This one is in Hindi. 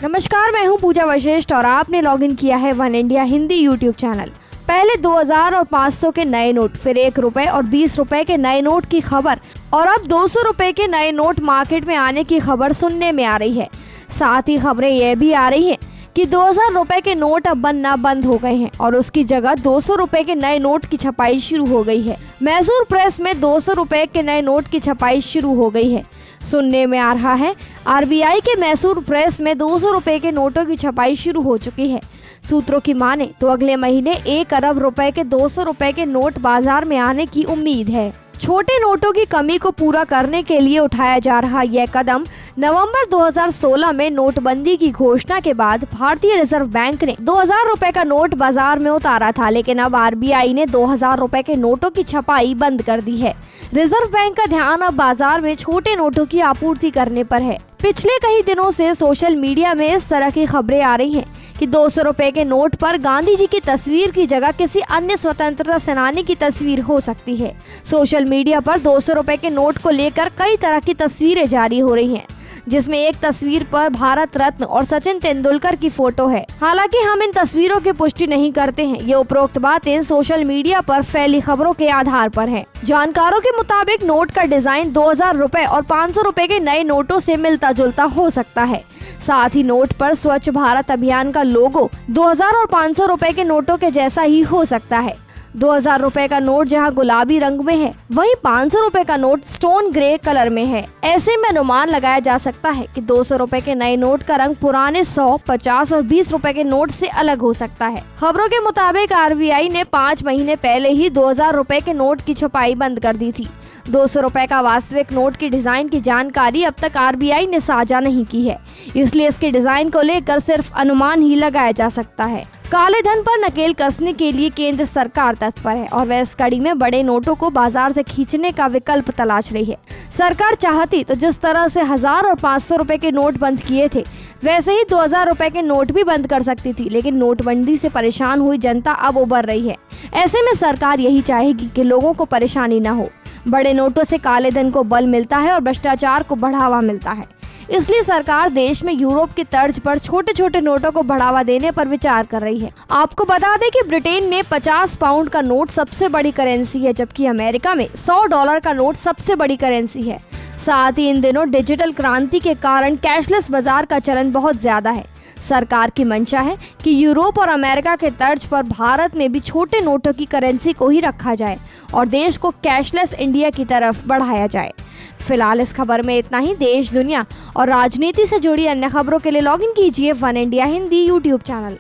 नमस्कार, मैं हूं पूजा वशिष्ठ और आपने लॉगिन किया है one India Hindi YouTube channel. पहले 2000 और 500 के नए नोट, फिर 1 रुपए और 20 रुपए के नए नोट की खबर और अब 200 रुपए के नए नोट मार्केट में आने की खबर सुनने में आ रही है। साथ ही खबरें यह भी आ रही हैं कि 2000 रुपए के नोट अब बनना बंद हो गए हैं और उसकी जगह 200 रुपए के नए नोट की छपाई शुरू हो गई है। मैसूर प्रेस में 200 रुपए के नए नोट की छपाई शुरू हो गई है। सुनने में आ रहा है आरबीआई के मैसूर प्रेस में 200 रुपए के नोटों की छपाई शुरू हो चुकी है। सूत्रों की माने तो अगले महीने 1 अरब रुपए के 200 रुपए के नोट बाजार में आने की उम्मीद है। छोटे नोटों की कमी को पूरा करने के लिए उठाया जा रहा यह कदम नवंबर 2016 में नोटबंदी की घोषणा के बाद भारतीय रिजर्व बैंक ने 2000 रुपए का नोट बाजार में उतारा था, लेकिन अब आरबीआई ने 2000 रुपए के नोटों की छपाई बंद कर दी है। रिजर्व बैंक का ध्यान अब बाजार में छोटे नोटों की आपूर्ति करने पर है। पिछले कई दिनों से सोशल मीडिया में इस तरह की खबरें आ रही हैं कि 200 रुपए के नोट पर गांधी जी की तस्वीर की जगह किसी अन्य स्वतंत्रता सेनानी की तस्वीर हो सकती है। सोशल मीडिया पर 200 रुपए के नोट को लेकर कई तरह की तस्वीरें जारी हो रही हैं, जिसमें एक तस्वीर पर भारत रत्न और सचिन तेंदुलकर की फोटो है। हालांकि हम इन तस्वीरों की पुष्टि नहीं करते हैं। ये उपरोक्त बातें सोशल मीडिया पर फैली खबरों के आधार पर हैं। जानकारों के मुताबिक नोट का डिजाइन 2000 रुपए और 500 रुपए के नए नोटों से मिलता जुलता हो सकता है। साथ ही नोट पर स्वच्छ भारत अभियान का लोगो 2000 और 500 रुपए के नोटों के जैसा ही हो सकता है। 2000 रुपए का नोट जहां गुलाबी रंग में है, वहीं 500 रुपए का नोट स्टोन ग्रे कलर में है। ऐसे में अनुमान लगाया जा सकता है कि 200 रुपए के नए नोट का रंग पुराने 100, 50 और 20 रुपए के नोट से अलग हो सकता है। खबरों के मुताबिक आरबीआई ने 5 महीने पहले ही 2000 रुपए के नोट की छपाई बंद कर दी थी। 200 रुपए का वास्तविक नोट की डिजाइन की जानकारी अब तक आरबीआई ने साझा नहीं की है, इसलिए इसके डिजाइन को लेकर सिर्फ अनुमान ही लगाया जा सकता है। काले धन पर नकेल कसने के लिए केंद्र सरकार तत्पर है और वह इस कड़ी में बड़े नोटों को बाजार से खींचने का विकल्प तलाश रही है। सरकार चाहती तो जिस तरह से 1000 और 500 रुपए के नोट बंद किए थे, वैसे ही 2000 रुपए के नोट भी बंद कर सकती थी, लेकिन नोटबंदी से परेशान हुई जनता अब उबर रही है। ऐसे में सरकार यही चाहेगी कि लोगों को परेशानी न हो। बड़े नोटों से काले धन को बल मिलता है और भ्रष्टाचार को बढ़ावा मिलता है। इसलिए सरकार देश में यूरोप की तर्ज पर छोटे छोटे नोटों को बढ़ावा देने पर विचार कर रही है। आपको बता दें कि ब्रिटेन में 50 पाउंड का नोट सबसे बड़ी करेंसी है, जबकि अमेरिका में $100 का नोट सबसे बड़ी करेंसी है। साथ ही इन दिनों डिजिटल क्रांति के कारण कैशलेस बाजार का चलन बहुत ज्यादा है। सरकार की मंशा है कि यूरोप और अमेरिका के तर्ज पर भारत में भी छोटे नोटों की करेंसी को ही रखा जाए और देश को कैशलेस इंडिया की तरफ बढ़ाया जाए। फिलहाल इस खबर में इतना ही। देश, दुनिया और राजनीति से जुड़ी अन्य खबरों के लिए लॉगिन कीजिए one India Hindi YouTube channel.